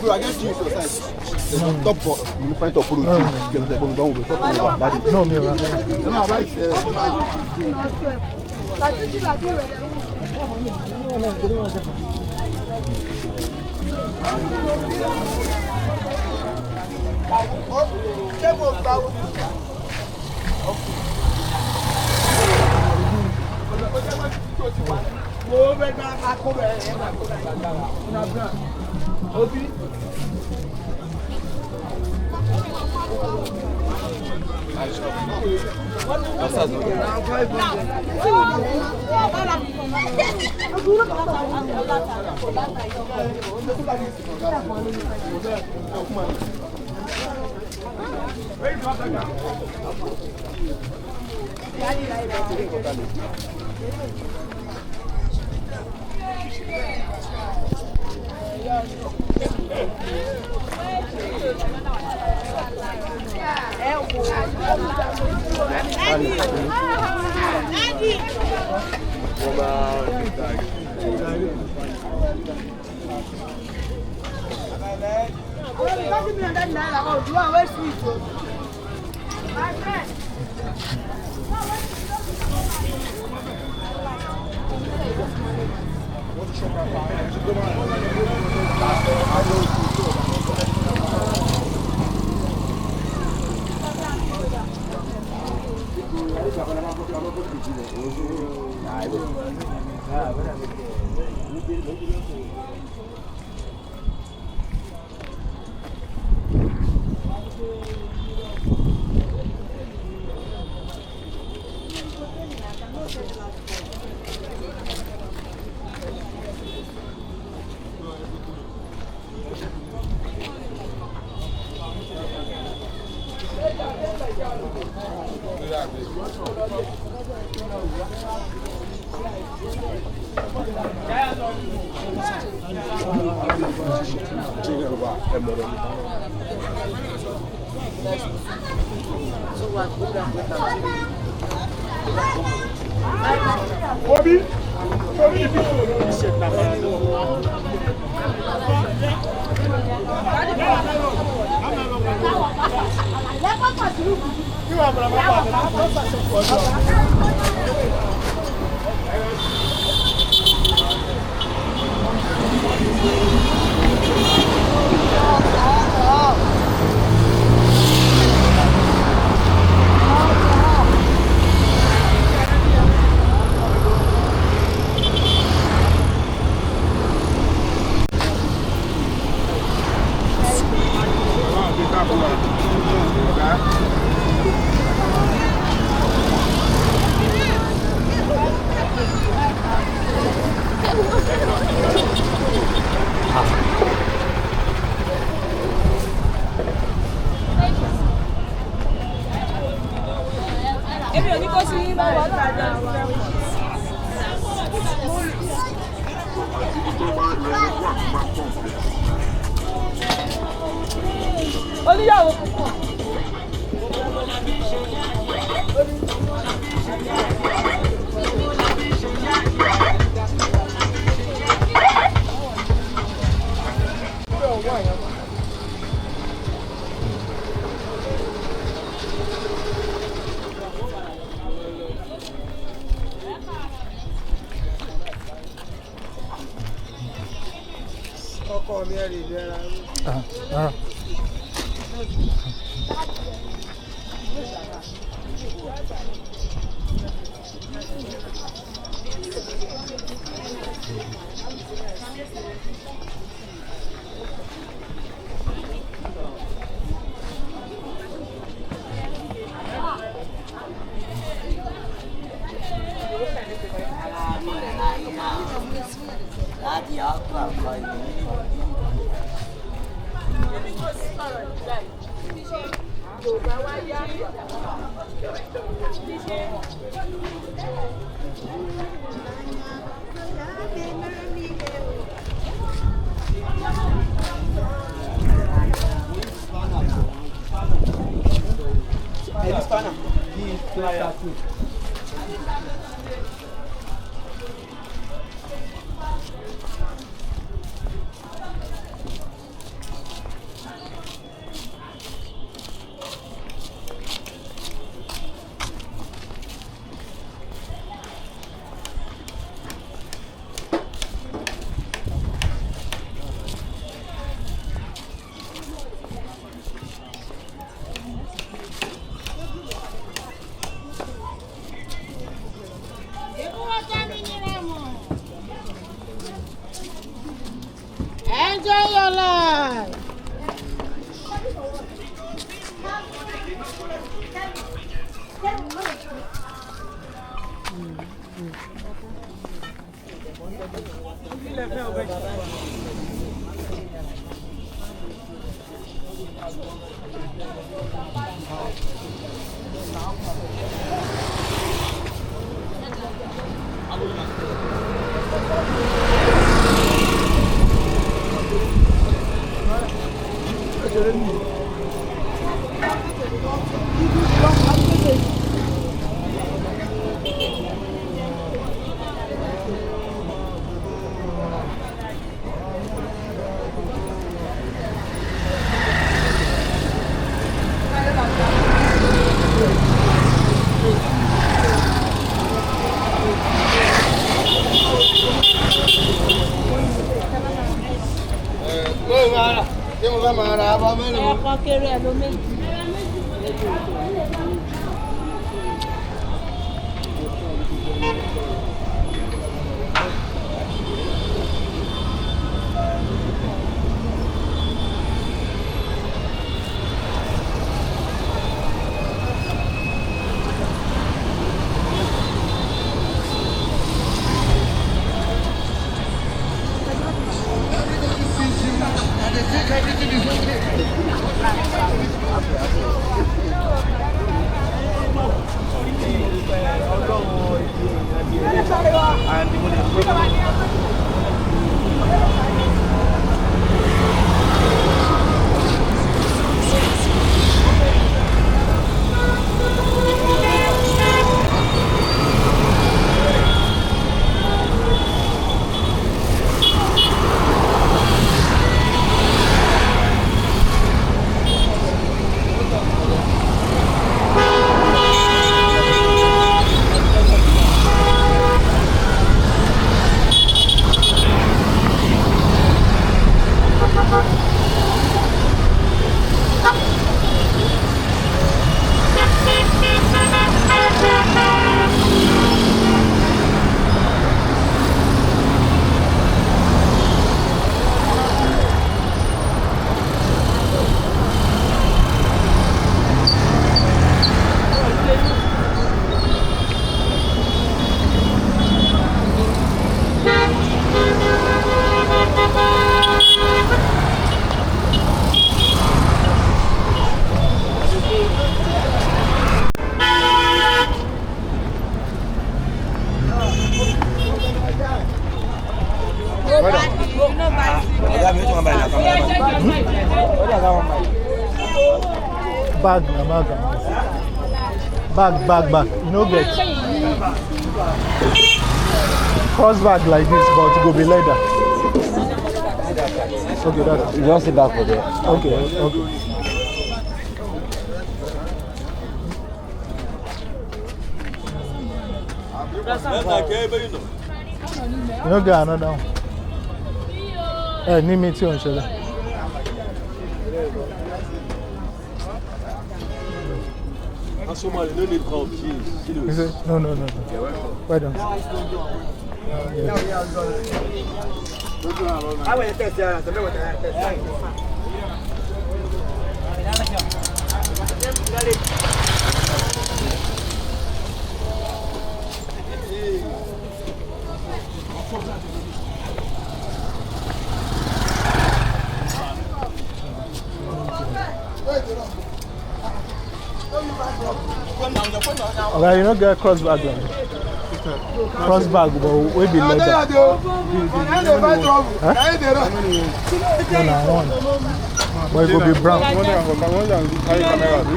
I get you for size. Top for you find top for you. Get the bomb down with top. No, me. No, right. Bag. You know, get cross bag like this, but it will be leather. Okay, that's You don't sit back for there. okay. You know, get another one. Need me too on shoulder. Somebody no need help, please. No. Why don't? I will test Okay, you know, get cross bag. Cross bag, but we be leather. Huh? No, one. But it will be brown.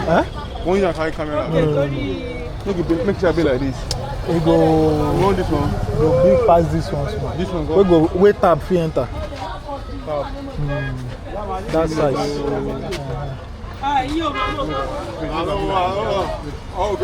Huh? One you carry camera. No. Make sure be like this. We go. You want this one? Go big past this one. Small. This one We go wait tab fi enter. That size. Oh,